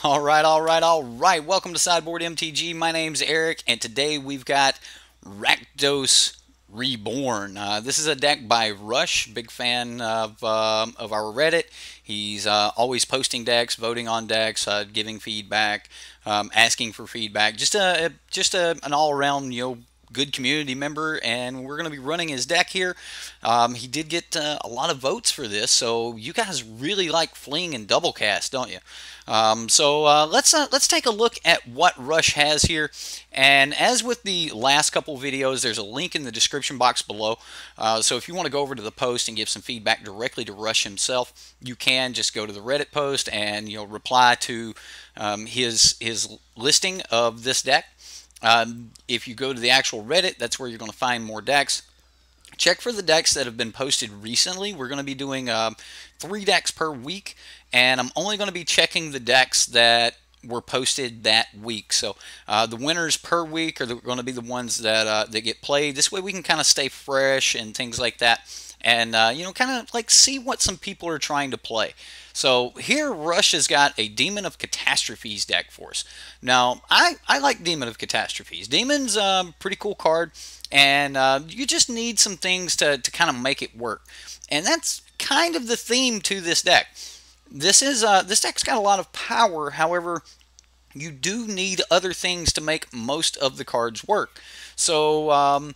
All right. Welcome to Sideboard MTG. My name's Eric, and today we've got Rakdos Reborn. This is a deck by Rush, big fan of our Reddit. He's always posting decks, voting on decks, giving feedback, asking for feedback. An all around good community member, and we're going to be running his deck here. He did get a lot of votes for this, so you guys really like Fling and double cast, don't you? Let's take a look at what Rush has here. And as with the last couple videos, there's a link in the description box below. So if you want to go over to the post and give some feedback directly to Rush himself, you can just go to the Reddit post and reply to his listing of this deck. If you go to the actual Reddit, that's where you're going to find more decks. Check for the decks that have been posted recently. We're going to be doing 3 decks per week, and I'm only going to be checking the decks that were posted that week. So the winners per week are going to be the ones that get played. This way we can kind of stay fresh and things like that, and kind of like see what some people are trying to play. So here Rush has got a Demon of Catastrophes deck for us. Now I like Demon of Catastrophes. Demon's a pretty cool card, and you just need some things to kind of make it work. And that's kind of the theme to this deck. This deck's got a lot of power. However, you do need other things to make most of the cards work. So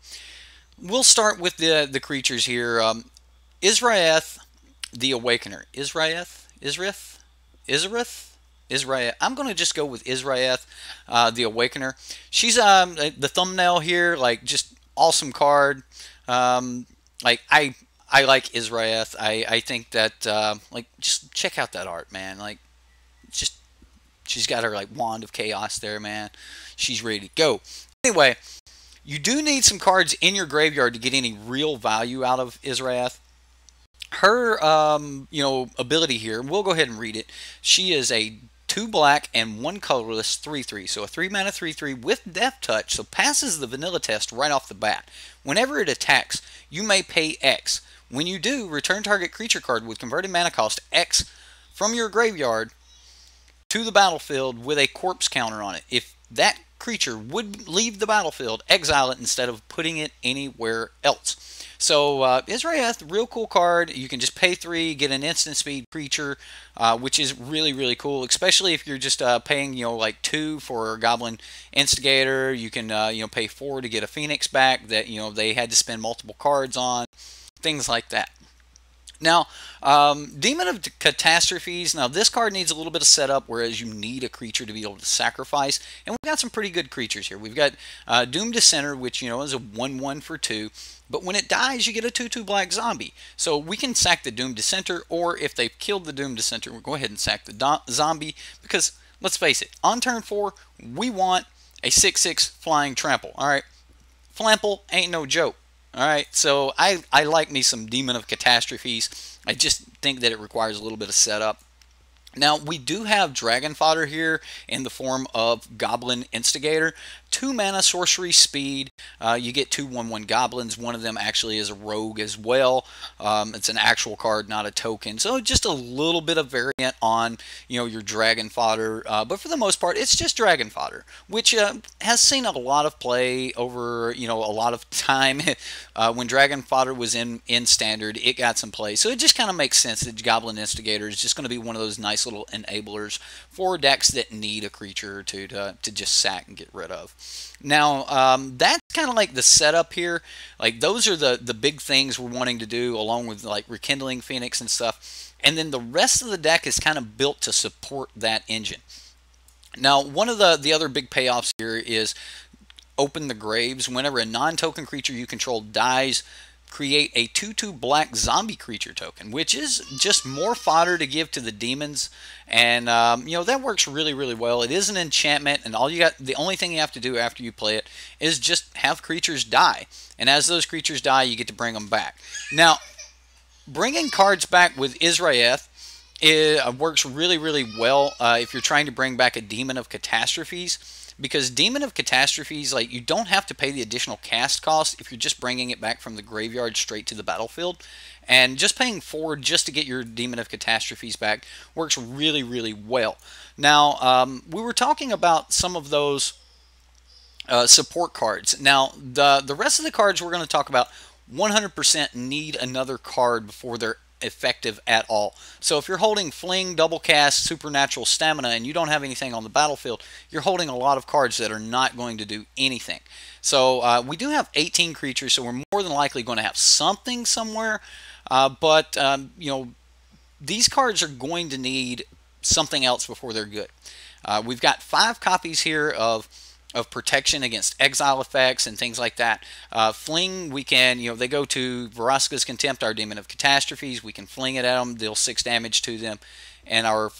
we'll start with the creatures here. Israeth the Awakener. Israeth. I'm going to just go with Israeth the Awakener. She's the thumbnail here, like, just awesome card. I like Israeth. I think that just check out that art, man. Like, just she's got her like wand of chaos there, man. She's ready to go. Anyway, you do need some cards in your graveyard to get any real value out of Israeth. Her ability here, we'll go ahead and read it. She is a 2 black and 1 colorless 3/3. So a 3-mana 3/3 with Death Touch, so passes the vanilla test right off the bat. Whenever it attacks, you may pay X. When you do, return target creature card with converted mana cost X from your graveyard to the battlefield with a corpse counter on it. If that creature would leave the battlefield, exile it instead of putting it anywhere else. So Israeth, real cool card. You can just pay 3, get an instant speed creature, which is really, really cool, especially if you're just paying like 2 for a Goblin Instigator. You can pay 4 to get a Phoenix back that they had to spend multiple cards on, things like that. Now, Demon of Catastrophes. Now, this card needs a little bit of setup, whereas you need a creature to be able to sacrifice. And we've got some pretty good creatures here. We've got Doom Dissenter, which, is a 1/1 for 2. But when it dies, you get a 2/2 black zombie. So we can sack the Doom Dissenter, or if they've killed the Doom Dissenter, we'll go ahead and sack the zombie. Because, let's face it, on turn 4, we want a 6/6 flying trample. All right? Flample ain't no joke. Alright, so I like me some Demon of Catastrophes. I just think that it requires a little bit of setup. Now, we do have Dragon Fodder here in the form of Goblin Instigator. 2 mana sorcery speed. You get 2 1/1 goblins. One of them actually is a rogue as well. It's an actual card, not a token. So just a little bit of variant on your Dragon Fodder. But for the most part, it's just Dragon Fodder, which has seen a lot of play over a lot of time. When Dragon Fodder was in Standard, it got some play. So it just kind of makes sense that Goblin Instigator is just going to be one of those nice little enablers for decks that need a creature or two to just sack and get rid of. Now, that's kind of like the setup here. Like, those are the big things we're wanting to do, along with like Rekindling Phoenix and stuff. And then the rest of the deck is kind of built to support that engine. Now, one of the other big payoffs here is Open the Graves. Whenever a non-token creature you control dies, create a 2/2 black zombie creature token, which is just more fodder to give to the demons. And that works really, really well. It is an enchantment, and the only thing you have to do after you play it is just have creatures die. And as those creatures die, you get to bring them back. Now, bringing cards back with Israeth It works really, really well if you're trying to bring back a Demon of Catastrophes, because Demon of Catastrophes, like, you don't have to pay the additional cast cost if you're just bringing it back from the graveyard straight to the battlefield. And just paying 4 just to get your Demon of Catastrophes back works really, really well. Now, we were talking about some of those support cards. Now, the rest of the cards we're going to talk about 100% need another card before they're effective at all. So if you're holding Fling, Double Cast, Supernatural Stamina, and you don't have anything on the battlefield, you're holding a lot of cards that are not going to do anything. So we do have 18 creatures, so we're more than likely going to have something somewhere. But you know, these cards are going to need something else before they're good. We've got 5 copies here of protection against exile effects and things like that. Fling, we can, you know, they go to Vraska's Contempt, our Demon of Catastrophes. We can fling it at them, deal 6 damage to them, and our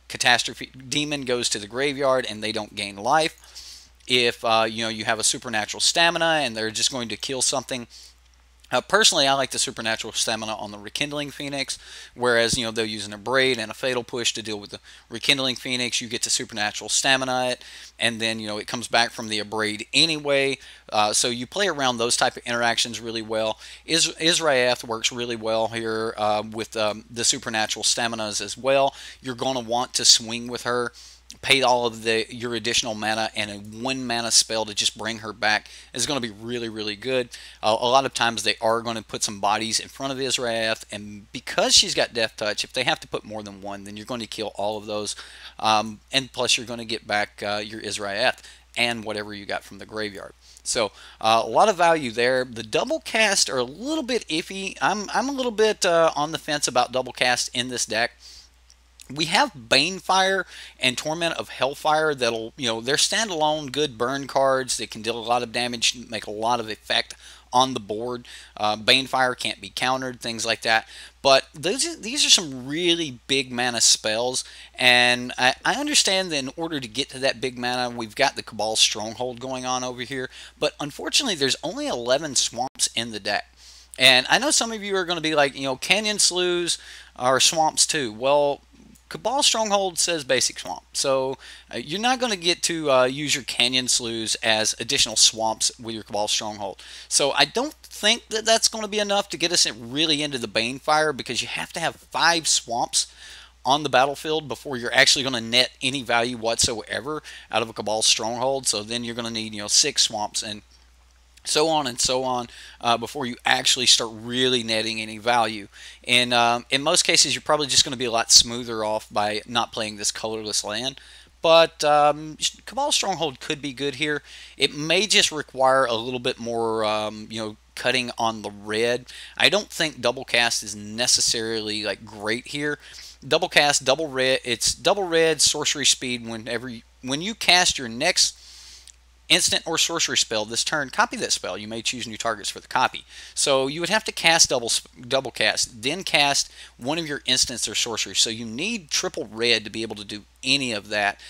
Catastrophe Demon goes to the graveyard and they don't gain life. If you know, you have a Supernatural Stamina and they're just going to kill something. Personally, I like the Supernatural Stamina on the Rekindling Phoenix, whereas, you know, they'll use an Abrade and a Fatal Push to deal with the Rekindling Phoenix. You get to Supernatural Stamina it, and then, you know, it comes back from the Abrade anyway. So you play around those type of interactions really well. Israeth works really well here with the Supernatural Staminas as well. You're going to want to swing with her, pay all of your additional mana, and a 1 mana spell to just bring her back is going to be really, really good. A lot of times they are going to put some bodies in front of Israeth, and because she's got Death Touch, if they have to put more than 1, then you're going to kill all of those. And plus you're going to get back your Israeth and whatever you got from the graveyard. So a lot of value there. The double cast are a little bit iffy. I'm a little bit on the fence about double cast in this deck. We have Banefire and Torment of Hellfire that'll, you know, they're standalone good burn cards. They can deal a lot of damage, make a lot of effect on the board. Banefire can't be countered, things like that. But these are some really big mana spells, and I understand that in order to get to that big mana, we've got the Cabal Stronghold going on over here. But unfortunately, there's only 11 swamps in the deck. And I know some of you are going to be like, you know, Canyon Sloughs are swamps too. Well, Cabal Stronghold says basic swamp, so you're not going to get to use your Canyon Sloughs as additional swamps with your Cabal Stronghold. So I don't think that that's going to be enough to get us really into the Banefire, because you have to have 5 swamps on the battlefield before you're actually going to net any value whatsoever out of a Cabal Stronghold. So then you're going to need, you know, 6 swamps and so on and so on before you actually start really netting any value. And in most cases, you're probably just going to be a lot smoother off by not playing this colorless land. But Cabal Stronghold could be good here. It may just require a little bit more, you know, cutting on the red. I don't think double cast is necessarily like great here. Double cast, double red. It's double red, sorcery speed. When you cast your next instant or sorcery spell this turn, copy that spell. You may choose new targets for the copy. So you would have to cast double cast, then cast one of your instants or sorcery. So you need triple red to be able to do any of that.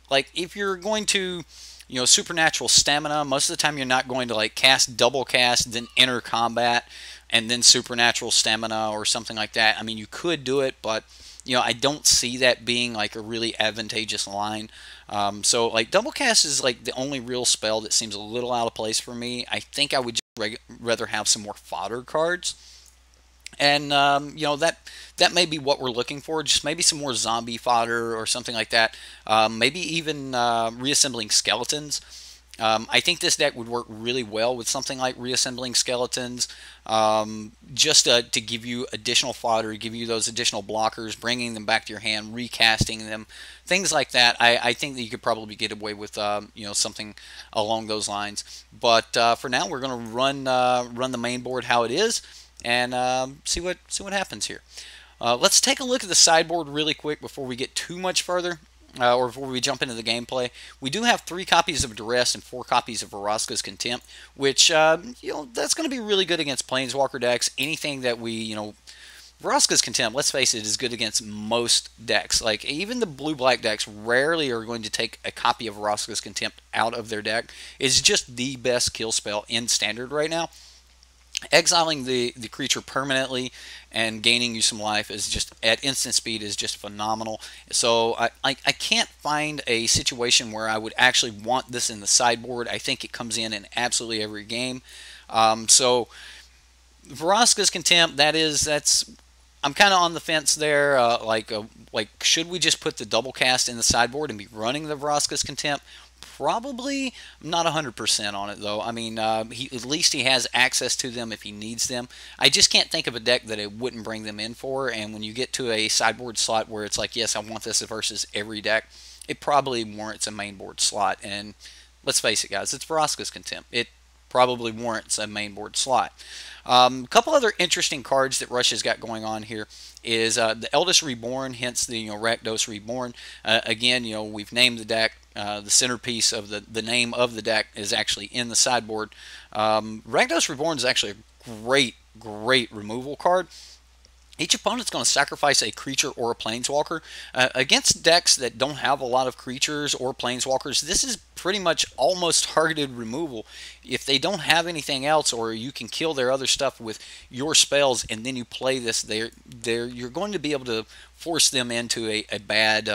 Like if you're going to, you know, Supernatural Stamina, most of the time you're not going to like cast double cast, then enter combat, and then Supernatural Stamina or something like that. I mean, you could do it, but you know, I don't see that being like a really advantageous line. So like double cast is like the only real spell that seems a little out of place for me. I think I would just rather have some more fodder cards, and you know, that may be what we're looking for. Just maybe some more zombie fodder or something like that. Maybe even reassembling skeletons. I think this deck would work really well with something like reassembling skeletons, just to give you additional fodder, give you those additional blockers, bringing them back to your hand, recasting them, things like that. I think that you could probably get away with you know, something along those lines. But for now, we're going to run the main board how it is, and see what happens here. Let's take a look at the sideboard really quick before we get too much further. Or before we jump into the gameplay. We do have 3 copies of Duress and 4 copies of Vraska's Contempt, which, you know, that's going to be really good against Planeswalker decks. Anything that we, you know, Vraska's Contempt, let's face it, is good against most decks. Like, even the blue-black decks rarely are going to take a copy of Vraska's Contempt out of their deck. It's just the best kill spell in Standard right now. Exiling the creature permanently and gaining you some life is just at instant speed is just phenomenal. So I can't find a situation where I would actually want this in the sideboard. I think it comes in absolutely every game. So Vraska's Contempt, that's I'm kind of on the fence there. Like, should we just put the double cast in the sideboard and be running the Vraska's Contempt? Probably. I'm not 100% on it though. I mean, at least he has access to them if he needs them. I just can't think of a deck that it wouldn't bring them in for. And when you get to a sideboard slot where it's like, yes, I want this versus every deck, it probably warrants a main board slot. And let's face it, guys, it's Vraska's Contempt. It probably warrants a main board slot. A couple other interesting cards that Rush has got going on here is the Rakdos Reborn, hence the Rakdos Reborn. Again, we've named the deck. The centerpiece of the name of the deck is actually in the sideboard. Rakdos Reborn is actually a great removal card. Each opponent's going to sacrifice a creature or a planeswalker. Against decks that don't have a lot of creatures or planeswalkers, this is pretty much almost targeted removal. If they don't have anything else, or you can kill their other stuff with your spells, and then you play this, you're going to be able to force them into a bad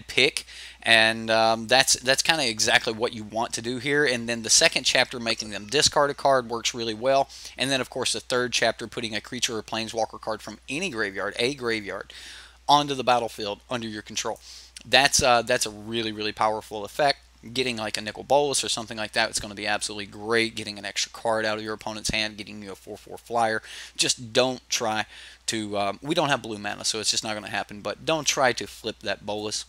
pick. And that's kind of exactly what you want to do here. And then the second chapter, making them discard a card, works really well. And then, of course, the third chapter, putting a creature or planeswalker card from any graveyard, onto the battlefield under your control. That's a really powerful effect. Getting like a Nicol Bolas or something like that, it's going to be absolutely great. Getting an extra card out of your opponent's hand, getting you a 4/4 flyer. Just don't try to. We don't have blue mana, so it's just not going to happen. But don't try to flip that Bolas.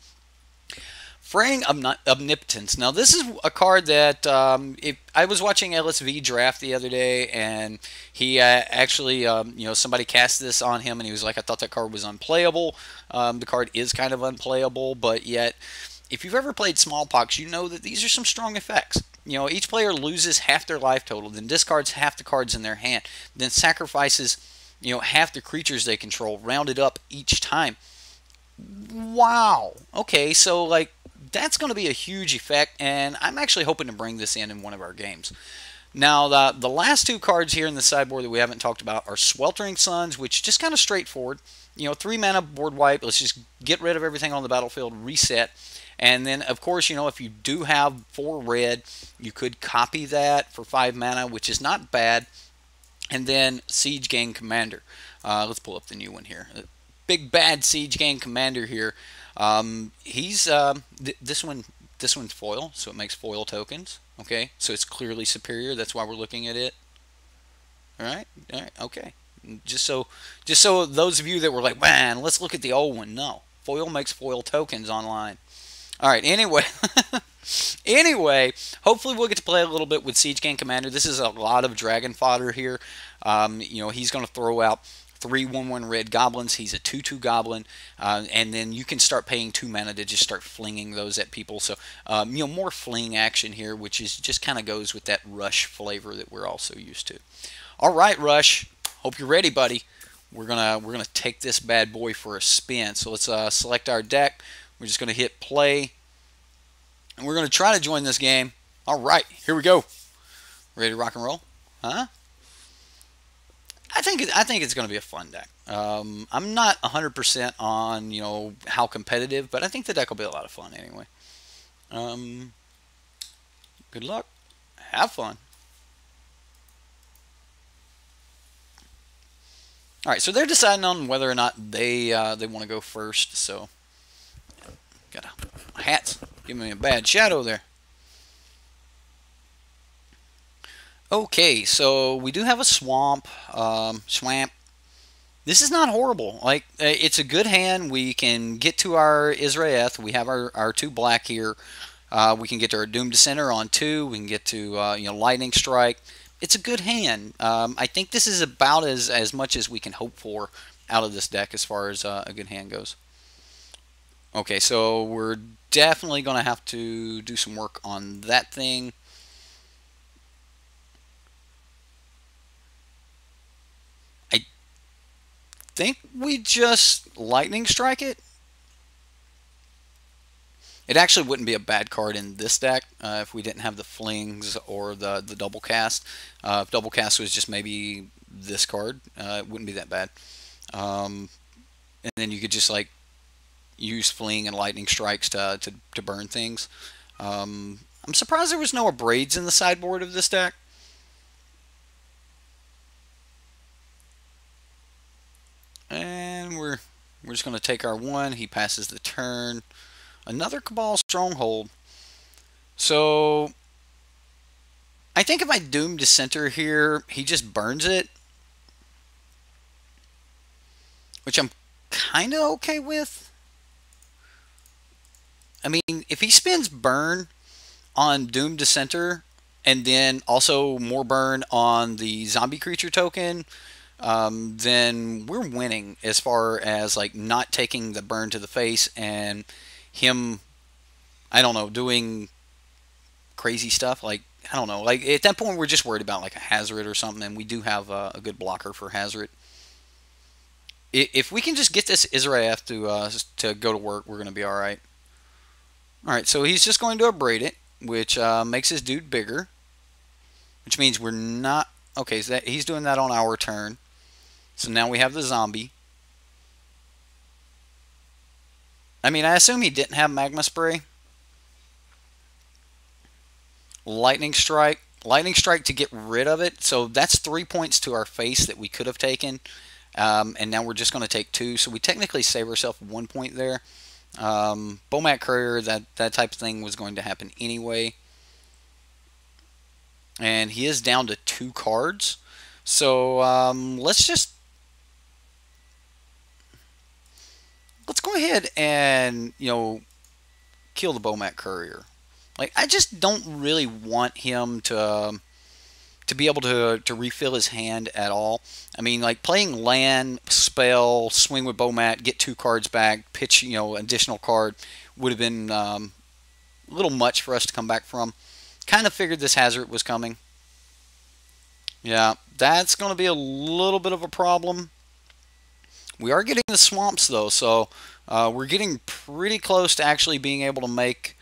Fraying Omnipotence. Now, this is a card that I was watching LSV draft the other day, and he actually, somebody cast this on him, and he was like, I thought that card was unplayable. The card is kind of unplayable, but yet, if you've ever played Smallpox, you know that these are some strong effects. Each player loses half their life total, then discards half the cards in their hand, then sacrifices, half the creatures they control, rounded up each time. Wow. Okay, so like that's going to be a huge effect, and I'm actually hoping to bring this in one of our games. Now, the last two cards here in the sideboard that we haven't talked about are Sweltering Suns, which just kind of straightforward. 3 mana board wipe. Let's just get rid of everything on the battlefield, reset. And then, of course, if you do have 4 red, you could copy that for 5 mana, which is not bad. And then Siege Gang Commander. Let's pull up the new one here. Big bad Siege Gang Commander here. He's this one's foil, so it makes foil tokens. Okay, so it's clearly superior. That's why we're looking at it. All right, okay. Just so those of you that were like, man, let's look at the old one. No, foil makes foil tokens online. All right. Anyway, hopefully we'll get to play a little bit with Siege Gang Commander. This is a lot of dragon fodder here. He's going to throw out 3 1/1 red goblins. He's a 2/2 goblin, and then you can start paying 2 mana to just start flinging those at people. So more fling action here, which is just kind of goes with that Rush flavor that we're also used to. All right, Rush. Hope you're ready, buddy. We're gonna take this bad boy for a spin. So let's select our deck. We're just gonna hit play, and we're gonna try to join this game. All right, here we go. Ready to rock and roll? Huh? I think it's going to be a fun deck. I'm not 100% on how competitive, but I think the deck will be a lot of fun anyway. Good luck. Have fun. All right, so they're deciding on whether or not they want to go first. So got a hats. Give me a bad shadow there. Okay, so we do have a swamp. This is not horrible. Like, it's a good hand. We can get to our Israeth. We have our 2 black here. We can get to our Doom Descender on 2. We can get to Lightning Strike. It's a good hand. I think this is about as much as we can hope for out of this deck as far as a good hand goes. Okay, so we're definitely going to have to do some work on that thing. Think we just lightning strike it. It actually wouldn't be a bad card in this deck if we didn't have the Flings or the double cast. If double cast was just maybe this card, it wouldn't be that bad. And then you could just like use Fling and Lightning Strikes to burn things. I'm surprised there was no Abrades in the sideboard of this deck. And we're just going to take our one. He passes the turn. Another Cabal Stronghold. So I think if I Doom Dissenter here, he just burns it, which I'm kind of okay with. I mean, if he spends burn on Doom Dissenter and then also more burn on the zombie creature token, then we're winning as far as like not taking the burn to the face and him, I don't know, doing crazy stuff. Like, I don't know, like at that point we're just worried about like a Hazard or something, and we do have a good blocker for Hazard. If we can just get this Israel to go to work, we're going to be all right. All right, so he's just going to abrade it, which makes his dude bigger, which means we're not okay. So he's doing that on our turn. So now we have the zombie. I mean, I assume he didn't have Magma Spray. Lightning Strike. Lightning Strike to get rid of it. So that's 3 points to our face that we could have taken. And now we're just going to take 2. So we technically save ourselves 1 point there. Bomat Courier, that type of thing was going to happen anyway. And he is down to 2 cards. So let's go ahead and, kill the Bomat Courier. Like, I just don't really want him to be able to refill his hand at all. I mean, like, playing land, spell, swing with Bomat, get 2 cards back, pitch, additional card would have been a little much for us to come back from. Kind of figured this Hazard was coming. Yeah, that's going to be a little bit of a problem. We are getting the swamps, though, so we're getting pretty close to actually being able to make,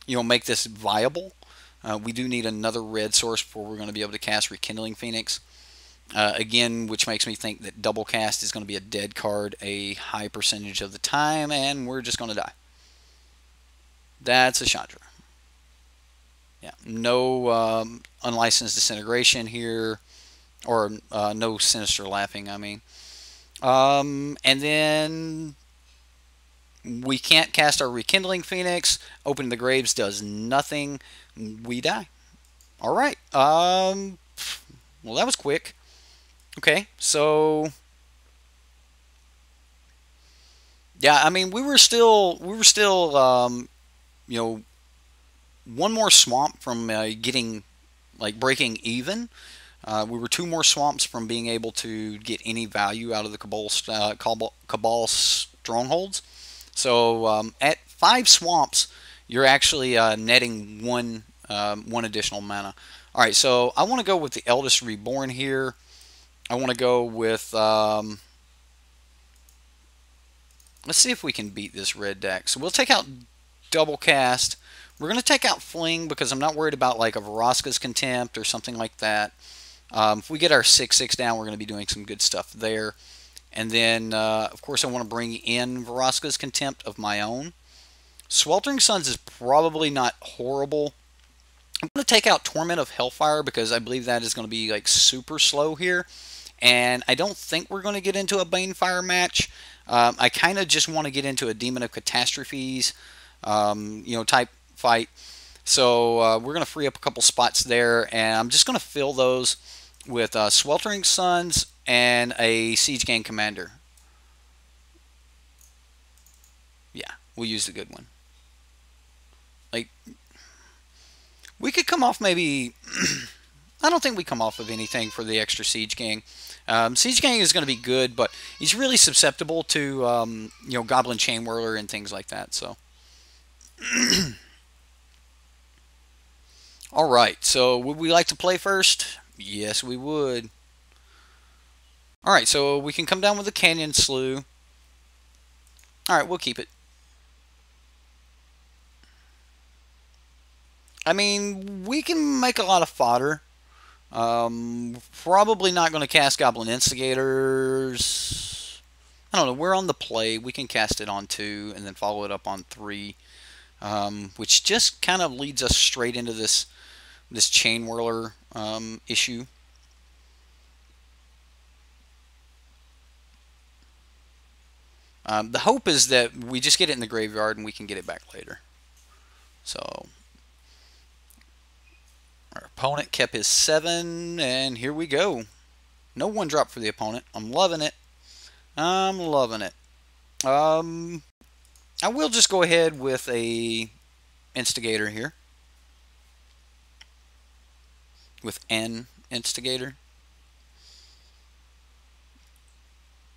make this viable. We do need another red source before we're going to be able to cast Rekindling Phoenix. Again, which makes me think that double cast is going to be a dead card a high percentage of the time, and we're just going to die. That's a Chandra. Yeah, no unlicensed disintegration here, or no sinister laughing, I mean. And then we can't cast our Rekindling Phoenix. Opening the Graves does nothing. We die. All right. Well, that was quick. Okay, so yeah, I mean, we were still, one more swamp from getting, like, breaking even. We were 2 more swamps from being able to get any value out of the Cabal strongholds. So at 5 swamps, you're actually netting one additional mana. All right, so I want to go with the Rakdos Reborn here. I want to go with. Let's see if we can beat this red deck. So we'll take out double cast. We're going to take out Fling because I'm not worried about like a Vraska's Contempt or something like that. If we get our 6/6 down, we're going to be doing some good stuff there. And then, of course, I want to bring in Vraska's Contempt of my own. Sweltering Suns is probably not horrible. I'm going to take out Torment of Hellfire because I believe that is going to be like super slow here. And I don't think we're going to get into a Banefire match. I kind of just want to get into a Demon of Catastrophes, type fight. So we're going to free up a couple spots there, and I'm just going to fill those with Sweltering Suns and a Siege Gang Commander. Yeah, we'll use the good one. Like, we could come off maybe... I don't think we come off of anything for the extra Siege Gang. Siege Gang is going to be good, but he's really susceptible to, Goblin Chain Whirler and things like that, so... Alright, so would we like to play first? Yes, we would. Alright, so we can come down with the Canyon Slough. Alright, we'll keep it. I mean, we can make a lot of fodder. Probably not going to cast Goblin Instigators. I don't know. We're on the play. We can cast it on 2 and then follow it up on 3, which just kind of leads us straight into this Chain Whirler issue. The hope is that we just get it in the graveyard and we can get it back later. So our opponent kept his 7, and here we go. No 1-drop for the opponent. I'm loving it. I'm loving it. I will just go ahead with a Instigator here. With N Instigator.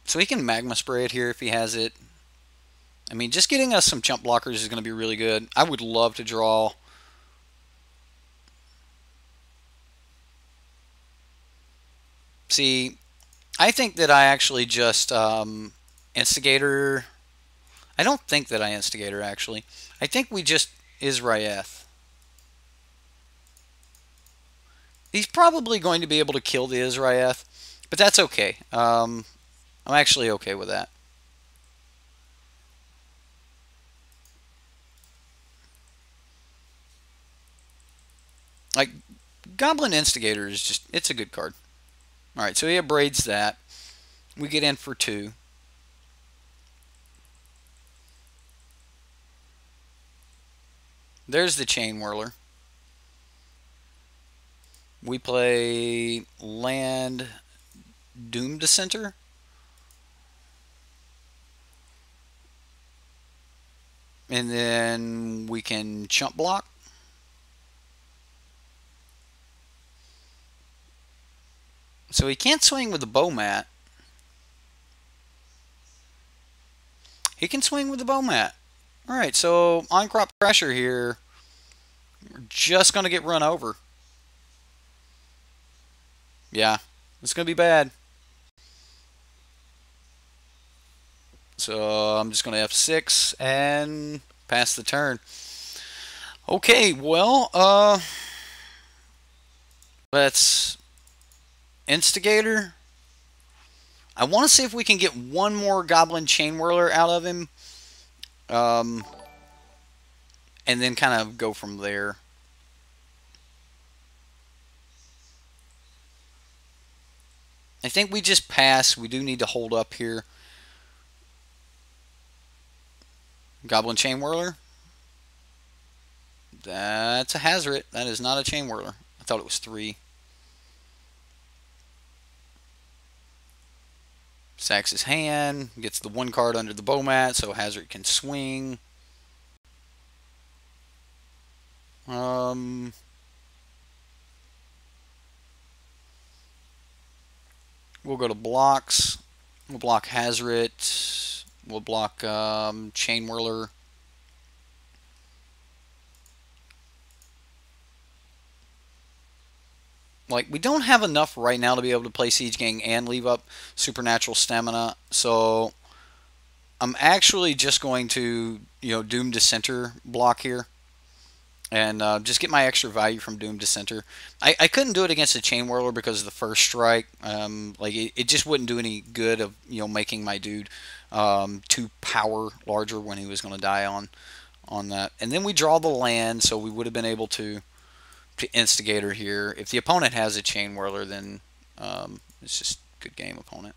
So he can Magma Spray it here if he has it. I mean, just getting us some jump blockers is going to be really good. I would love to draw. See, I think that I actually just Instigator. I don't think that I Instigator, actually. I think we just Izraeth. He's probably going to be able to kill the Izraeth, but that's okay. I'm actually okay with that. Like, Goblin Instigator is just, it's a good card. Alright, so he abrades that. We get in for 2. There's the Chain Whirler. We play land Doom Dissenter. And then we can chump block. So he can't swing with the bow mat. He can swing with the bow mat. Alright, so on crop pressure here. We're just going to get run over. Yeah, it's going to be bad. So I'm just going to F6 and pass the turn. Okay, well, let's Instigator. I want to see if we can get one more Goblin Chain Whirler out of him. And then kind of go from there. I think we just pass. We do need to hold up here. Goblin Chain Whirler. That's a Hazret. That is not a Chain Whirler. I thought it was 3. Sacks his hand. Gets the 1 card under the bow mat, so Hazret can swing. We'll go to blocks. We'll block Hazret. We'll block Chain Whirler. Like, we don't have enough right now to be able to play Siege Gang and leave up Supernatural Stamina, so I'm actually just going to, Doom Dissenter block here. And just get my extra value from Doom Dissenter. I couldn't do it against the Chain Whirler because of the first strike. Like it just wouldn't do any good of making my dude 2 power larger when he was going to die on that. And then we draw the land, so we would have been able to Instigator here. If the opponent has a Chain Whirler, then it's just good game, opponent.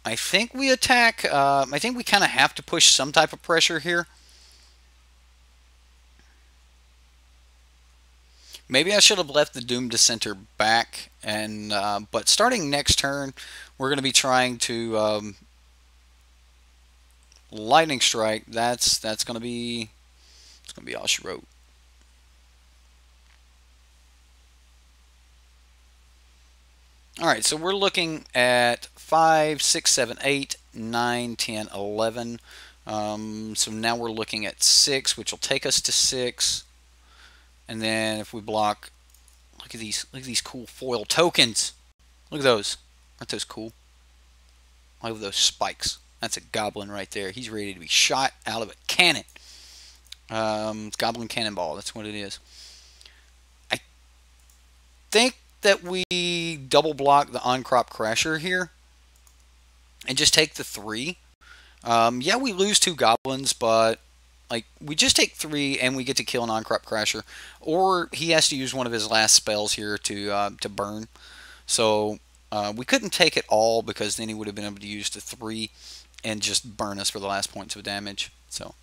I think we attack. I think we kind of have to push some type of pressure here. Maybe I should have left the Doom Dissenter back, and but starting next turn, we're going to be trying to Lightning Strike. That's going to be all she wrote. Alright, so we're looking at 5, 6, 7, 8, 9, 10, 11. So now we're looking at 6, which will take us to 6. And then if we block, look at these cool foil tokens. Look at those. Aren't those cool? I love those spikes. That's a goblin right there. He's ready to be shot out of a cannon. Goblin cannonball. That's what it is. I think that we double block the on-crop crasher here and just take the 3. Yeah, we lose 2 goblins, but like we just take 3 and we get to kill an on-crop crasher, or he has to use one of his last spells here to burn. So we couldn't take it all because then he would have been able to use the 3 and just burn us for the last points of damage. So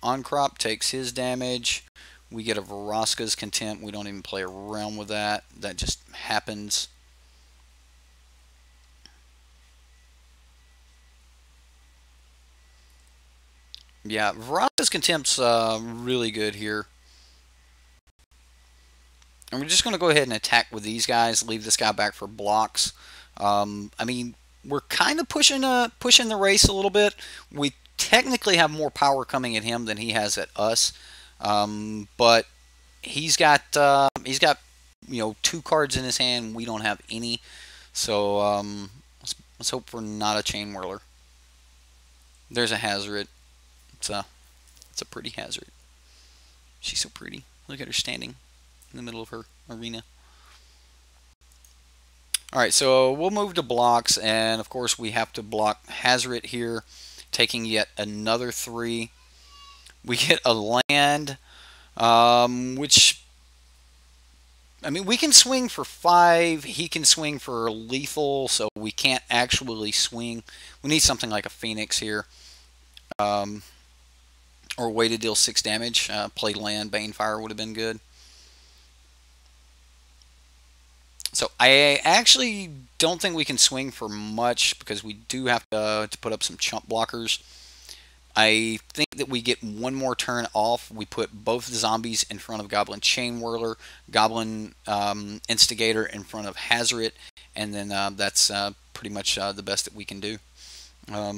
on-crop takes his damage. We get a Vraska's Contempt. We don't even play around with that. That just happens. Yeah, Vraska's Contempt's really good here. And we're just going to go ahead and attack with these guys. Leave this guy back for blocks. I mean, we're kind of pushing the race a little bit. We technically have more power coming at him than he has at us. But he's got 2 cards in his hand. We don't have any. So let's hope for not a Chain Whirler. There's a Hazard. It's a pretty Hazard. She's so pretty. Look at her standing in the middle of her arena. Alright, so we'll move to blocks, and of course we have to block Hazard here, taking yet another 3. We get a land, which, I mean, we can swing for 5. He can swing for lethal, so we can't actually swing. We need something like a Phoenix here. Or a way to deal 6 damage. Play land, Banefire would have been good. So I actually don't think we can swing for much because we do have to put up some chump blockers. I think that we get one more turn off. We put both the zombies in front of Goblin Chain Whirler, Goblin Instigator in front of Hazard, and then that's pretty much the best that we can do. Or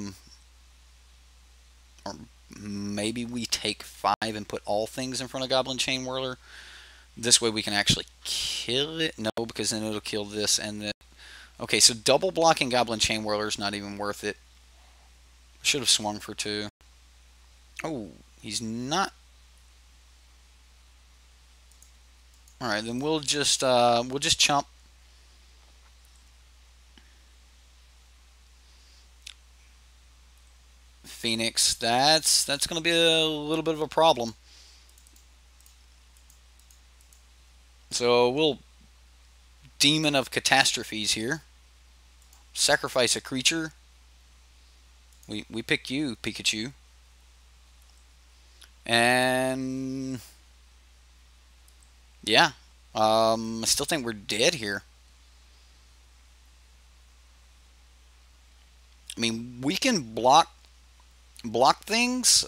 maybe we take 5 and put all things in front of Goblin Chain Whirler. This way we can actually kill it. No, because then it'll kill this and then. Okay, so double blocking Goblin Chain Whirler is not even worth it. Should have swung for 2. Oh, he's not. All right, then we'll just chump. Phoenix. That's going to be a little bit of a problem. So we'll Demon of Catastrophes here. Sacrifice a creature. We pick you, Pikachu. And yeah, I still think we're dead here. I mean, we can block things,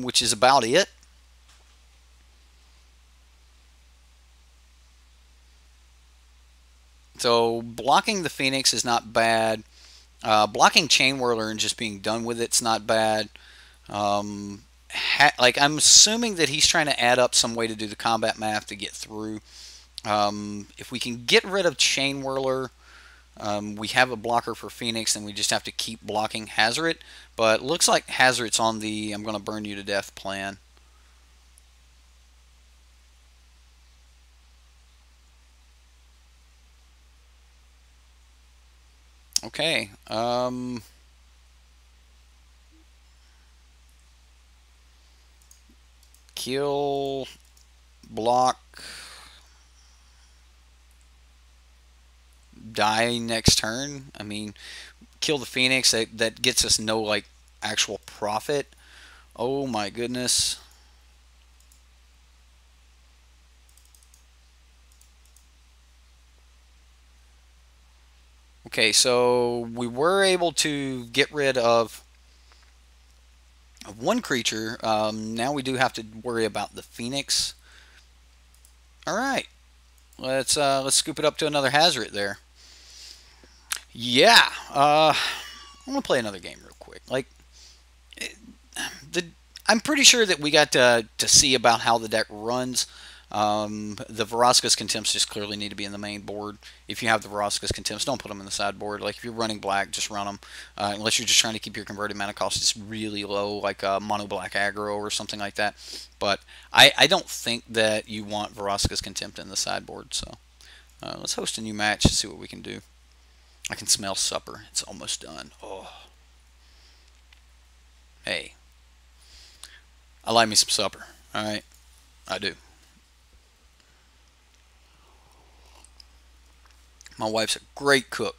which is about it. So blocking the Phoenix is not bad. Blocking Chain Whirler and just being done with it's not bad. Like I'm assuming that he's trying to add up some way to do the combat math to get through. If we can get rid of Chain Whirler, we have a blocker for Phoenix, and we just have to keep blocking Hazard. But looks like Hazard's on the I'm going to burn you to death plan. Okay. Kill, block, die next turn. I mean, kill the Phoenix. That gets us no like actual profit. Oh my goodness. Okay, so we were able to get rid of one creature. Now we do have to worry about the Phoenix. All right, let's scoop it up to another Hazard there. Yeah, I'm gonna play another game real quick. Like, I'm pretty sure that we got to see about how the deck runs. The Verosca's Contempts just clearly need to be in the main board. If you have the Verosca's Contempts, don't put them in the sideboard. Like if you're running black, just run them. Unless you're just trying to keep your converted mana cost just really low, like mono black aggro or something like that. But I don't think that you want Verosca's Contempt in the sideboard. So let's host a new match and see what we can do. I can smell supper. It's almost done. Oh, hey, I like me some supper. All right, I do. My wife's a great cook.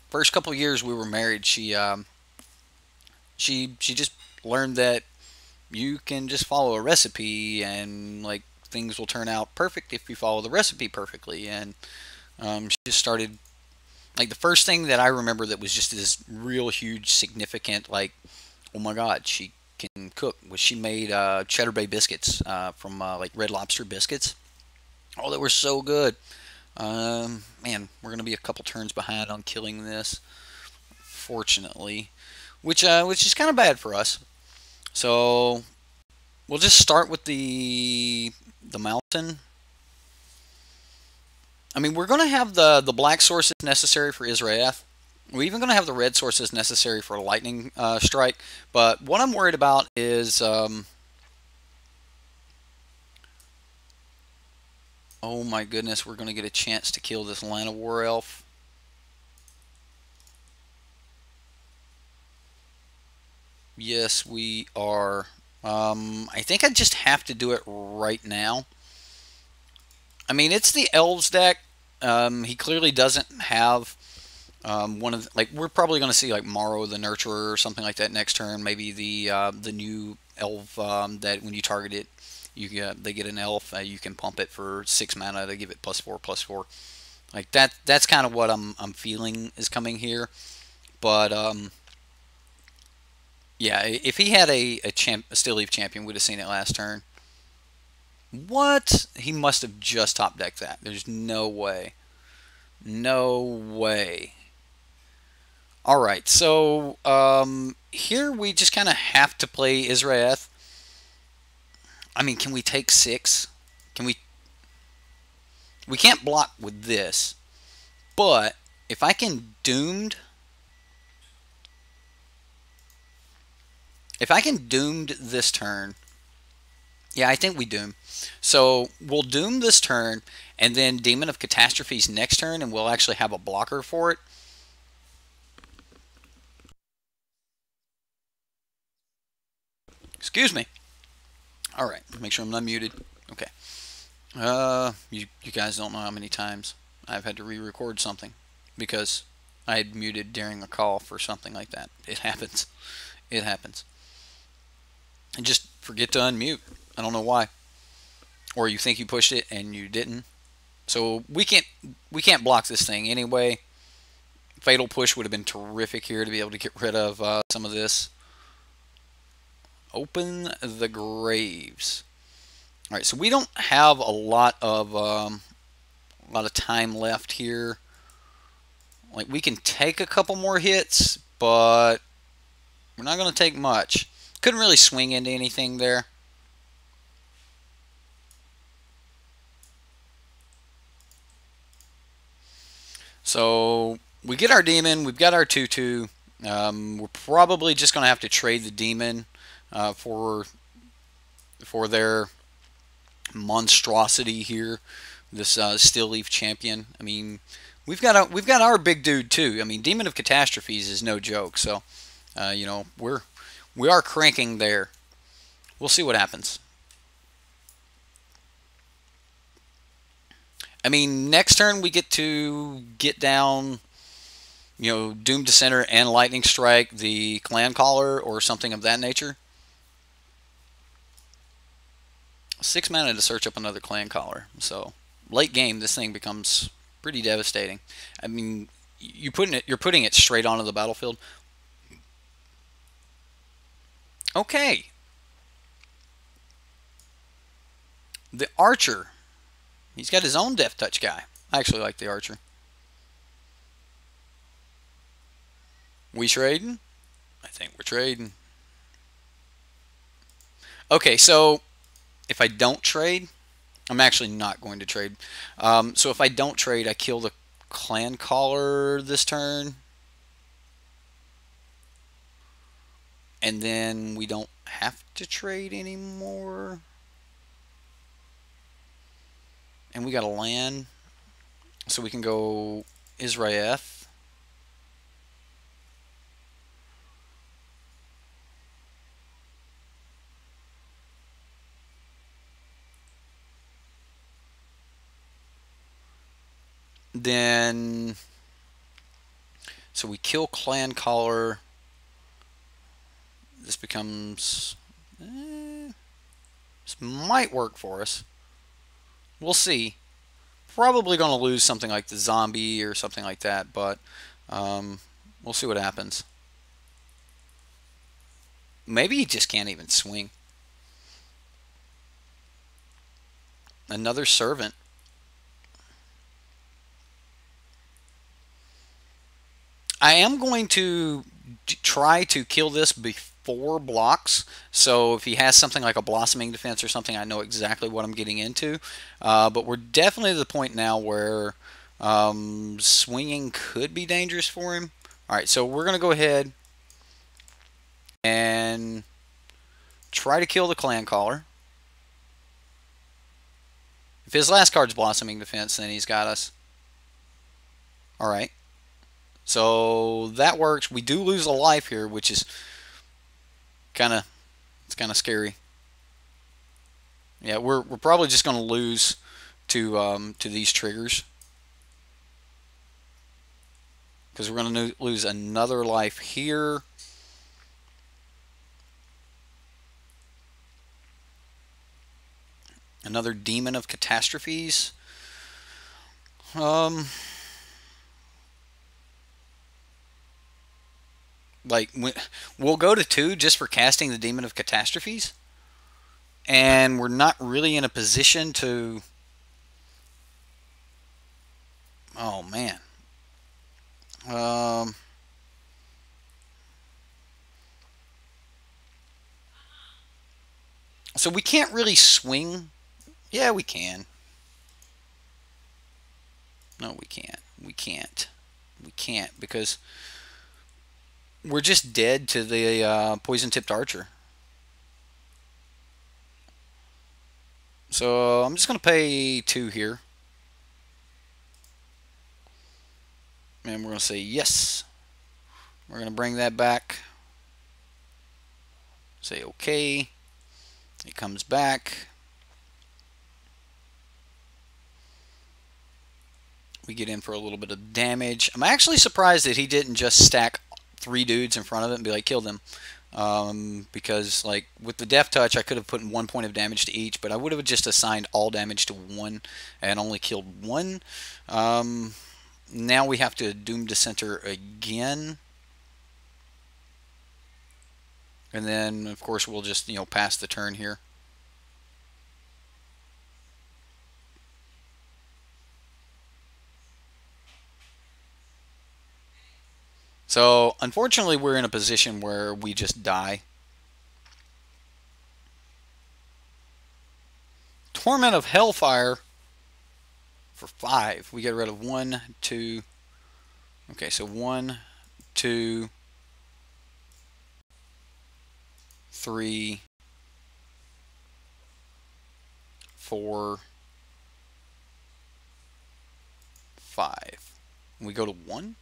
First couple years we were married, she just learned that you can just follow a recipe and like things will turn out perfect if you follow the recipe perfectly. And she just started like the first thing that I remember that was just this real huge significant like oh my god she can cook was she made Cheddar Bay biscuits from like Red Lobster biscuits. Oh, they were so good. Man, we're gonna be a couple turns behind on killing this, fortunately, which is kind of bad for us. So we'll just start with the mountain. I mean, we're gonna have the black sources necessary for Israeth. We're even gonna have the red sources necessary for lightning strike. But what I'm worried about is oh my goodness, we're gonna get a chance to kill this Lana War Elf. Yes, we are. I think I just have to do it right now. I mean, it's the Elves deck. He clearly doesn't have one of like we're probably going to see like Morrow the Nurturer or something like that next turn. Maybe the new Elf that when you target it, they get an Elf. You can pump it for 6 mana to give it +4/+4. Like that. That's kind of what I'm feeling is coming here. But yeah, if he had a Still Leaf Champion, we'd have seen it last turn. What? He must have just top decked that. There's no way. No way. Alright, so here we just kind of have to play Israeth. I mean, can we take 6? Can we... We can't block with this. But if I can Doomed... If I can Doomed this turn... Yeah, I think we Doom. So we'll Doom this turn, and then Demon of Catastrophes next turn, and we'll actually have a blocker for it. Excuse me. Alright, make sure I'm not muted. Okay. You guys don't know how many times I've had to re-record something because I had muted during a call for something like that. It happens. It happens. And just forget to unmute. I don't know why. Or you think you pushed it and you didn't. So we can't block this thing anyway. Fatal Push would have been terrific here to be able to get rid of some of this. Open the Graves. All right, so we don't have a lot of time left here. Like we can take a couple more hits, but we're not going to take much. Couldn't really swing into anything there. So we get our demon. We've got our 2/2. We're probably just going to have to trade the demon for their monstrosity here. This Still Leaf Champion. I mean, we've got our big dude too. I mean, Demon of Catastrophes is no joke. So you know, we are cranking there. We'll see what happens. I mean, next turn we get to get down, you know, Doom Dissenter and Lightning Strike, the Clan Caller, or something of that nature. 6 mana to search up another Clan Caller. So late game, this thing becomes pretty devastating. I mean, you're putting it straight onto the battlefield. Okay. The Archer. He's got his own Death Touch guy. I actually like the Archer. We trading? I think we're trading. Okay, so if I don't trade, I'm actually not going to trade. So if I don't trade, I kill the clan caller this turn, and then we don't have to trade anymore. And we got a land, so we can go Israel. Then, so we kill clan caller. This becomes, this might work for us. We'll see. Probably going to lose something like the zombie or something like that, but we'll see what happens. Maybe he just can't even swing. Another servant. I am going to try to kill this before blocks. So if he has something like a blossoming defense or something, I know exactly what I'm getting into. But we're definitely to the point now where swinging could be dangerous for him. All right, so we're going to go ahead and try to kill the clan caller. If his last card's blossoming defense, then he's got us. All right. So that works. We do lose a life here, which is kind of scary. Yeah, we're probably just going to lose to these triggers because we're going to lose another life here. Another demon of catastrophes. Like, we'll go to 2 just for casting the Demon of Catastrophes, and we're not really in a position to... Oh, man. So we can't really swing. Yeah, we can. No, we can't. We can't. We can't because we're just dead to the poison-tipped archer. So I'm just going to pay 2 here. And we're going to say yes. We're going to bring that back. Say okay. It comes back. We get in for a little bit of damage. I'm actually surprised that he didn't just stack 3 dudes in front of it and be like, kill them. Because, like, with the Death Touch, I could have put 1 point of damage to each, but I would have just assigned all damage to 1 and only killed 1. Now we have to Doom Dissenter again. And then, of course, we'll just, pass the turn here. So, unfortunately, we're in a position where we just die. Torment of Hellfire for 5. We get rid of 1, 2. Okay, so 1, 2, 3, 4, 5. We go to 1.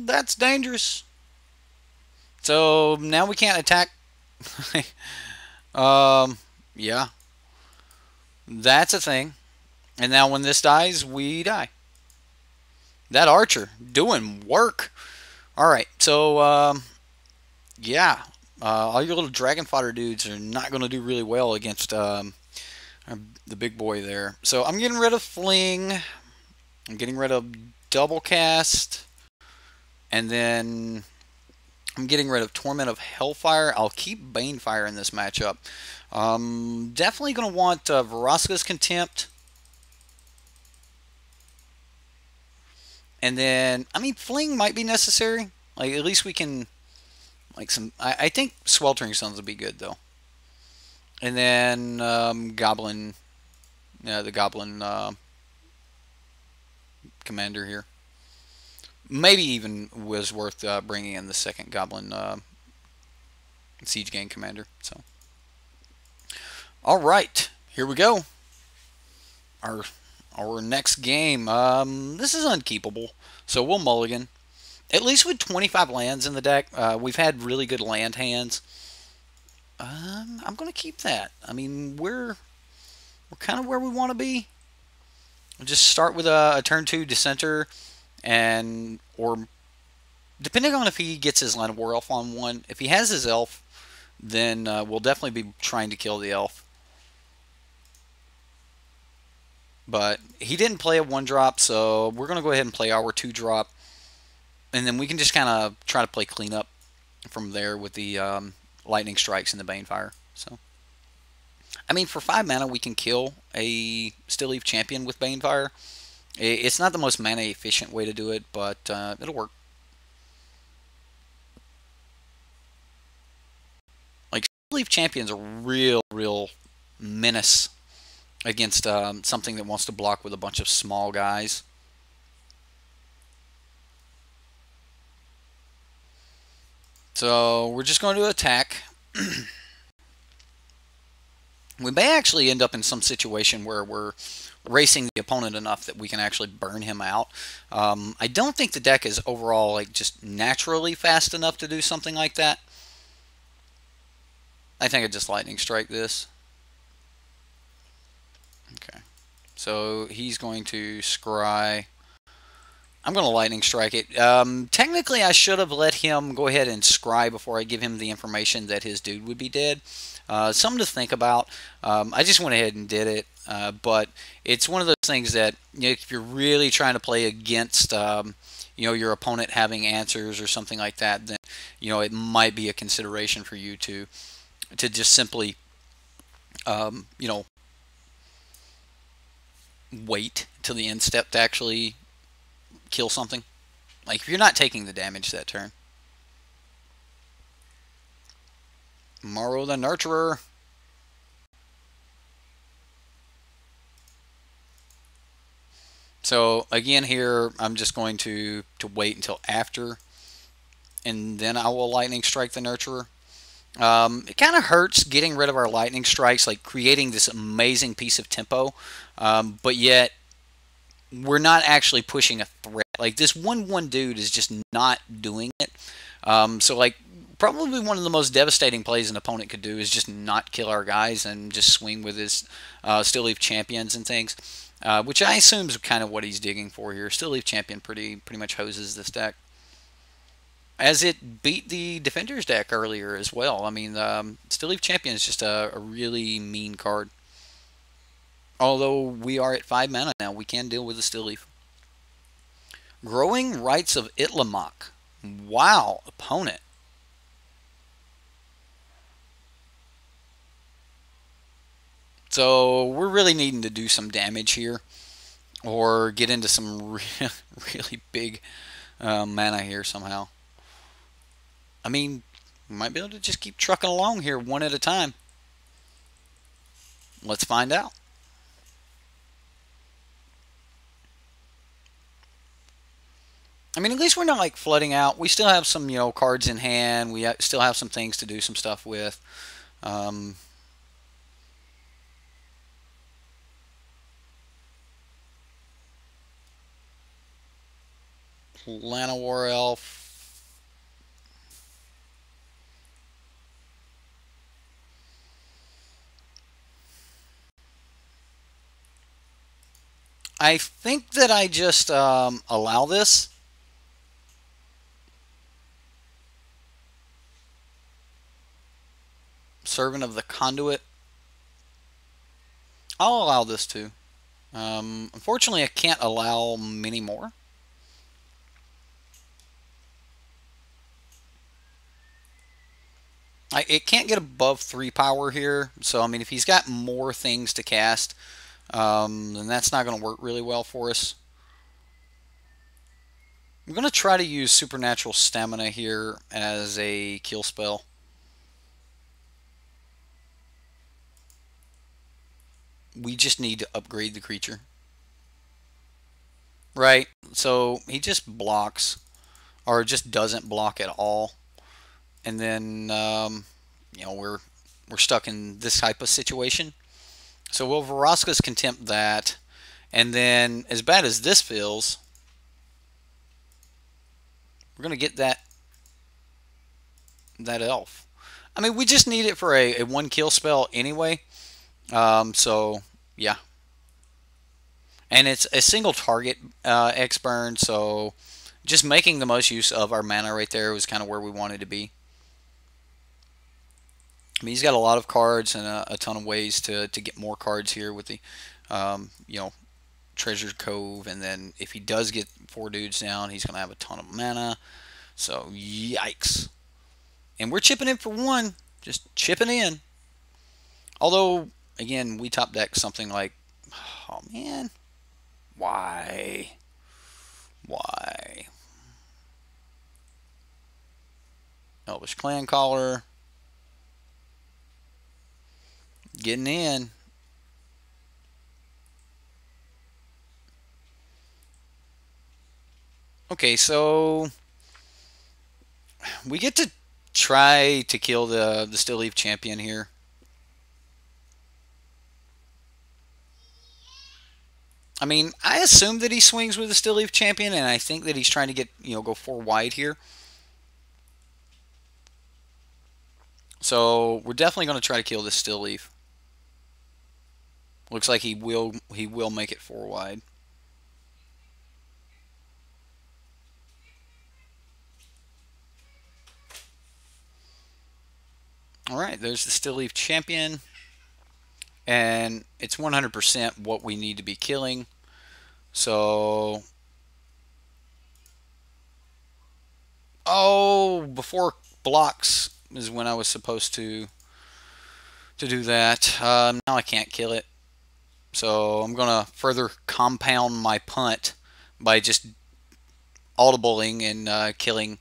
That's dangerous. So now we can't attack. Yeah. That's a thing. And now when this dies, we die. That archer doing work. Alright, so, yeah. All your little dragon fodder dudes are not going to do really well against the big boy there. So I'm getting rid of Fling. I'm getting rid of Double Cast. And then I'm getting rid of Torment of Hellfire. I'll keep Banefire in this matchup. Definitely going to want Vraska's Contempt. And then, I mean, Fling might be necessary. Like, at least we can, like, some. I think Sweltering Suns would be good, though. And then, Goblin, the Goblin commander here. Maybe even was worth bringing in the second Goblin Siege Gang commander. So, all right, here we go. Our next game. This is unkeepable, so we'll mulligan. At least with 25 lands in the deck, we've had really good land hands. I'm gonna keep that. I mean, we're kind of where we want to be. We'll just start with a turn 2 Dissenter, and or depending on if he gets his Land of War Elf on one. If he has his elf, then we'll definitely be trying to kill the elf. But he didn't play a 1-drop, so we're going to go ahead and play our 2-drop. And then we can just kind of try to play cleanup from there with the Lightning Strikes and the Banefire. So, I mean, for 5 mana, we can kill a Still Leaf Champion with Banefire. It's not the most mana efficient way to do it, but it'll work. Like, Still Leaf Champion's a real menace against something that wants to block with a bunch of small guys. So we're just going to attack. We may actually end up in some situation where we're racing the opponent enough that we can actually burn him out. I don't think the deck is overall like just naturally fast enough to do something like that. I think I just Lightning Strike this. Okay, so he's going to scry. I'm going to Lightning Strike it. Technically, I should have let him go ahead and scry before I give him the information that his dude would be dead. Something to think about. I just went ahead and did it, but it's one of those things that, you know, if you're really trying to play against your opponent having answers or something like that, then it might be a consideration for you to just simply wait till the end step to actually kill something. Like, if you're not taking the damage that turn. Morrow the Nurturer. So again here, I'm just going to wait until after, and then I will Lightning Strike the Nurturer. It kind of hurts getting rid of our Lightning Strikes, like creating this amazing piece of tempo, but yet we're not actually pushing a threat. Like, this 1/1 dude is just not doing it. So, like, probably one of the most devastating plays an opponent could do is just not kill our guys and just swing with his Still Leaf Champions and things, which I assume is kind of what he's digging for here. Still Leaf Champion pretty much hoses this deck, as it beat the Defender's deck earlier as well. I mean, Still Leaf Champion is just a really mean card. Although we are at 5 mana now, we can deal with the Still Leaf. Growing Rites of Itlamok. Wow, opponent. So we're really needing to do some damage here, or get into some really big mana here somehow. I mean, we might be able to just keep trucking along here one at a time. Let's find out. I mean, at least we're not like flooding out. We still have some, cards in hand. We still have some things to do some stuff with. Llanowar Elf. I think that I just allow this. Servant of the Conduit. I'll allow this too. Unfortunately, I can't allow many more. It can't get above 3 power here. So, I mean, if he's got more things to cast, then that's not going to work really well for us. We're going to try to use Supernatural Stamina here as a kill spell. We just need to upgrade the creature. Right? So he just blocks, or just doesn't block at all. And then, we're stuck in this type of situation. So we'll Vraska's Contempt that. And then, as bad as this feels, we're going to get that elf. I mean, we just need it for a one kill spell anyway. So, yeah. And it's a single target X burn, so just making the most use of our mana right there was kind of where we wanted to be. I mean, he's got a lot of cards and a ton of ways to get more cards here with the, Treasure Cove. And then if he does get 4 dudes down, he's going to have a ton of mana. So, yikes. And we're chipping in for 1. Just chipping in. Although, again, we top deck something like, oh, man. Why? Why? Elvish Clan Caller. Getting in. Okay, so we get to try to kill the Still Leaf Champion here. I mean, I assume that he swings with the Still Leaf Champion, and I think that he's trying to get, go 4 wide here. So we're definitely going to try to kill this Still Leaf. Looks like he will make it 4 wide. Alright, there's the Still Leaf Champion. And it's 100% what we need to be killing. So, before blocks is when I was supposed to do that. Now I can't kill it. So I'm going to further compound my punt by just audibling and killing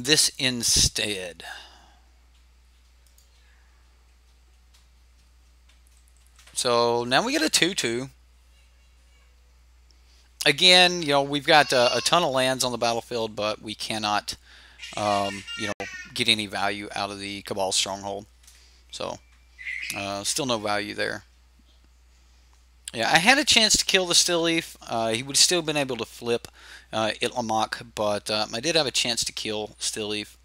this instead. So now we get a 2/2. Again, we've got a ton of lands on the battlefield, but we cannot, get any value out of the Cabal Stronghold. So, still no value there. Yeah, I had a chance to kill the Still Leaf. He would have still been able to flip Itlamok, but I did have a chance to kill Still Leaf.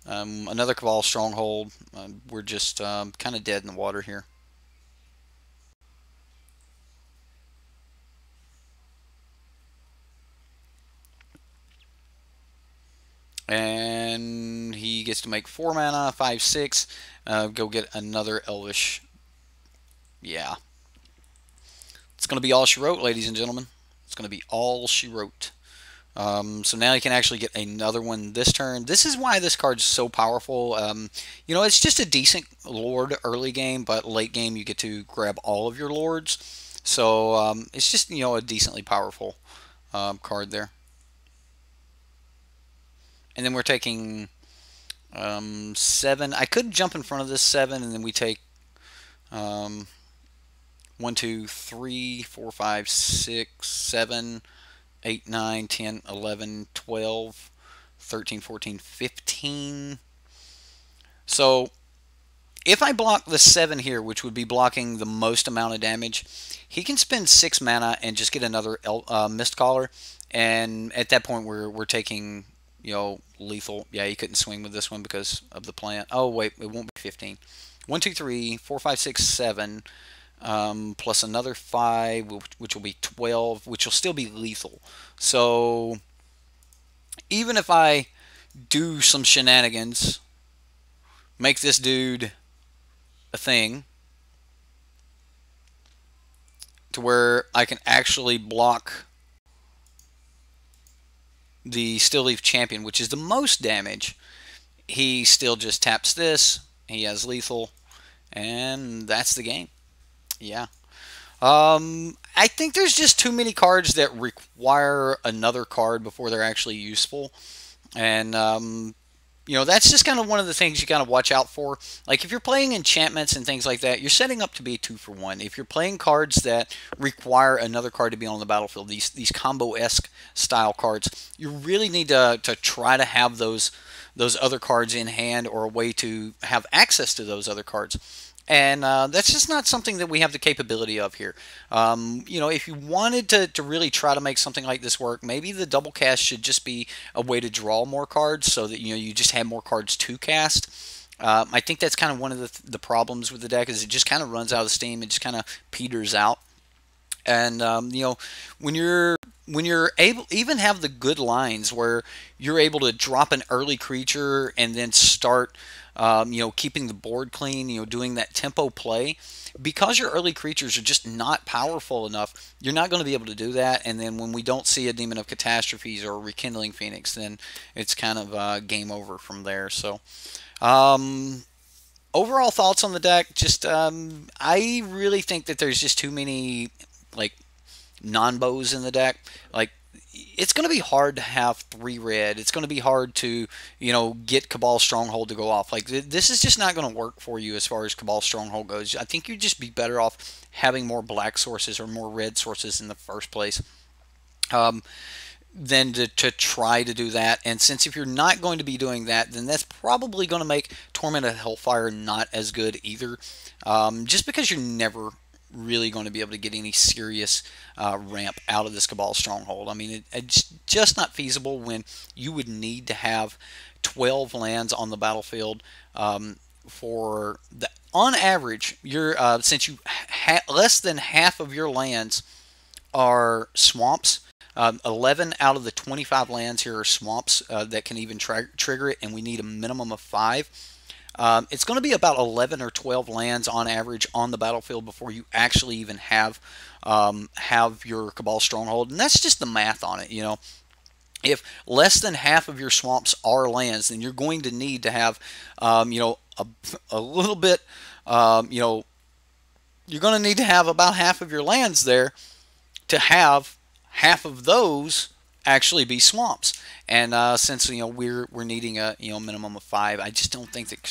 Another Cabal Stronghold. We're just kind of dead in the water here. And he gets to make 4 mana, 5/6. Go get another Elvish. Yeah. It's going to be all she wrote, ladies and gentlemen. It's going to be all she wrote. So now you can actually get another one this turn. This is why this card's so powerful. It's just a decent Lord early game, but late game you get to grab all of your Lords. So it's just, a decently powerful card there. And then we're taking 7. I could jump in front of this 7, and then we take 1, 2, 3, 4, 5, 6, 7, 8, 9, 10, 11, 12, 13, 14, 15. So if I block the 7 here, which would be blocking the most amount of damage, he can spend 6 mana and just get another Mist Caller. And at that point, we're taking, lethal. Yeah, he couldn't swing with this one because of the plant. Oh, wait, it won't be 15. 1, 2, 3, 4, 5, 6, 7. Plus another 5, which will be 12, which will still be lethal. So even if I do some shenanigans, make this dude a thing, to where I can actually block the Still Leaf Champion, which is the most damage, he still just taps this. He has lethal, and that's the game. Yeah. I think there's just too many cards that require another card before they're actually useful, and that's just kind of one of the things you kind of watch out for. Like if you're playing enchantments and things like that, you're setting up to be a 2-for-1. If you're playing cards that require another card to be on the battlefield, these combo-esque style cards, you really need to try to have those other cards in hand or a way to have access to those other cards. And that's just not something that we have the capability of here. If you wanted to really try to make something like this work, maybe the double cast should just be a way to draw more cards so that you just have more cards to cast. I think that's kind of one of the problems with the deck is it just kind of runs out of steam. It just kind of peters out. And when you're able even have the good lines where you're able to drop an early creature and then start keeping the board clean, doing that tempo play, because your early creatures are just not powerful enough, you're not going to be able to do that. And then when we don't see a Demon of Catastrophes or a Rekindling Phoenix, then it's kind of game over from there. So overall thoughts on the deck, just I really think that there's just too many like non-bows in the deck. Like it's going to be hard to have 3 red. It's going to be hard to get Cabal Stronghold to go off. Like this is just not going to work for you as far as Cabal Stronghold goes. I think you'd just be better off having more black sources or more red sources in the first place. Than to try to do that. And since if you're not going to be doing that, then that's probably going to make Torment of Hellfire not as good either. Just because you're never really going to be able to get any serious ramp out of this Cabal Stronghold. I mean, it's just not feasible when you would need to have 12 lands on the battlefield for the. On average, you're since you less than half of your lands are swamps. 11 out of the 25 lands here are swamps that can even trigger it, and we need a minimum of 5. It's going to be about 11 or 12 lands on average on the battlefield before you actually even have your Cabal Stronghold, and that's just the math on it. If less than half of your swamps are lands, then you're going to need to have a little bit. You're going to need to have about half of your lands there to have half of those actually be swamps. And since we're needing a minimum of 5, I just don't think that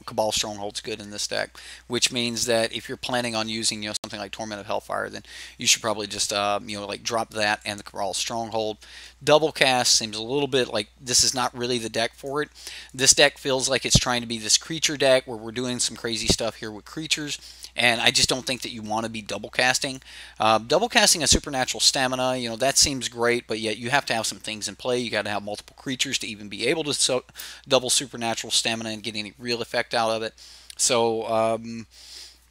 Cabal Stronghold's good in this deck. Which means that if you're planning on using something like Torment of Hellfire, then you should probably just drop that and the Cabal Stronghold. Double cast seems a little bit like this is not really the deck for it. This deck feels like it's trying to be this creature deck where we're doing some crazy stuff here with creatures. And I just don't think that you want to be double casting. Double casting a supernatural stamina, that seems great, but yet you have to have some things in play. You got to have multiple creatures to even be able to double supernatural stamina and get any real effect out of it. So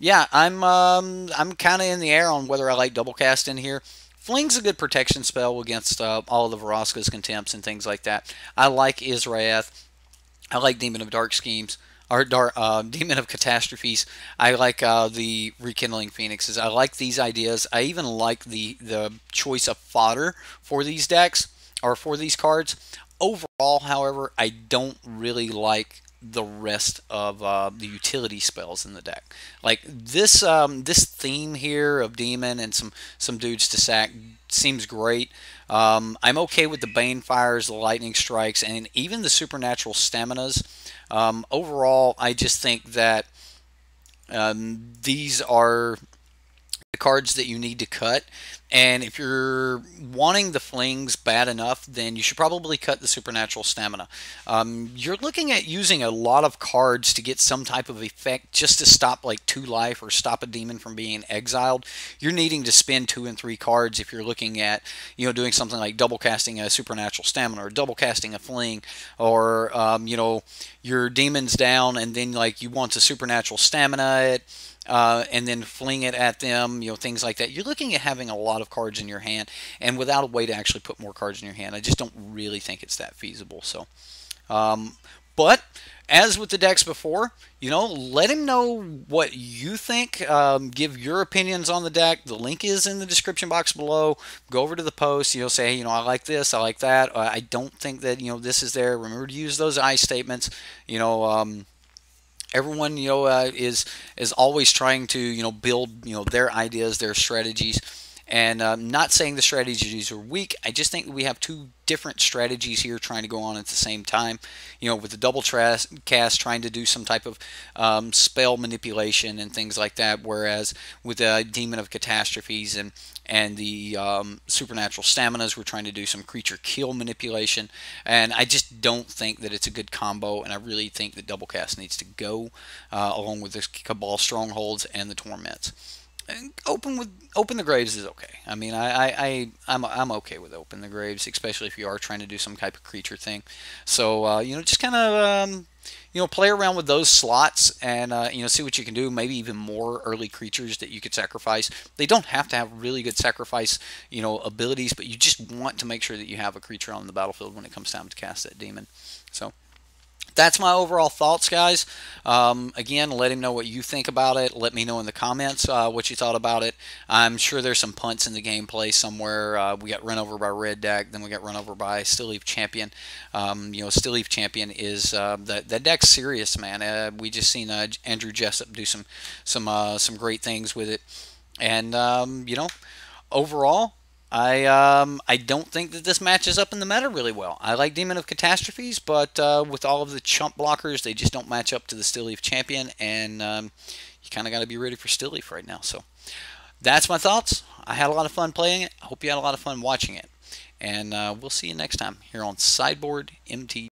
yeah, I'm kind of in the air on whether I like double cast in here. Fling's a good protection spell against all of the Vraska's Contempts and things like that. I like Israeth. I like Demon of Dark Schemes. Or Demon of Catastrophes. I like the Rekindling Phoenixes. I like these ideas. I even like the choice of fodder for these decks, or for these cards. Overall, however, I don't really like the rest of the utility spells in the deck. Like this this theme here of Demon and some dudes to sack seems great. I'm okay with the Banefires, the Lightning Strikes, and even the Supernatural Staminas. Overall, I just think that these are the cards that you need to cut. And if you're wanting the flings bad enough, then you should probably cut the supernatural stamina. You're looking at using a lot of cards to get some type of effect just to stop like 2 life or stop a demon from being exiled. You're needing to spend 2 and 3 cards if you're looking at doing something like double casting a supernatural stamina or double casting a fling, or your demon's down and then like you want to supernatural stamina it. And then fling it at them, things like that. You're looking at having a lot of cards in your hand, and without a way to actually put more cards in your hand, I just don't really think it's that feasible. So, but as with the decks before, let him know what you think. Give your opinions on the deck. The link is in the description box below. Go over to the post. Say, I like this, I like that. I don't think that this is there. Remember to use those I statements. everyone is always trying to build their ideas, their strategies, and not saying the strategies are weak. I just think we have two different strategies here trying to go on at the same time. With the double cast trying to do some type of spell manipulation and things like that, whereas with the Demon of Catastrophes and the supernatural staminas, we're trying to do some creature kill manipulation. And I just don't think that it's a good combo, and I really think that double cast needs to go along with the Cabal strongholds and the torments. And open the graves is okay. I mean, I'm okay with open the graves, especially if you are trying to do some type of creature thing. So just kind of play around with those slots and see what you can do. Maybe even more early creatures that you could sacrifice. They don't have to have really good sacrifice abilities, but you just want to make sure that you have a creature on the battlefield when it comes time to cast that demon. So that's my overall thoughts, guys. Again, let him know what you think about it. Let me know in the comments what you thought about it. I'm sure there's some punts in the gameplay somewhere. We got run over by Red Deck, then we got run over by Stilleaf Champion. Stilleaf Champion is that deck's serious, man. We just seen Andrew Jessup do some great things with it, and overall, I don't think that this matches up in the meta really well. I like Demon of Catastrophes, but with all of the chump blockers, they just don't match up to the Stilleaf Champion, and you kind of got to be ready for Stilleaf right now. So that's my thoughts. I had a lot of fun playing it. I hope you had a lot of fun watching it, and we'll see you next time here on Sideboard MT.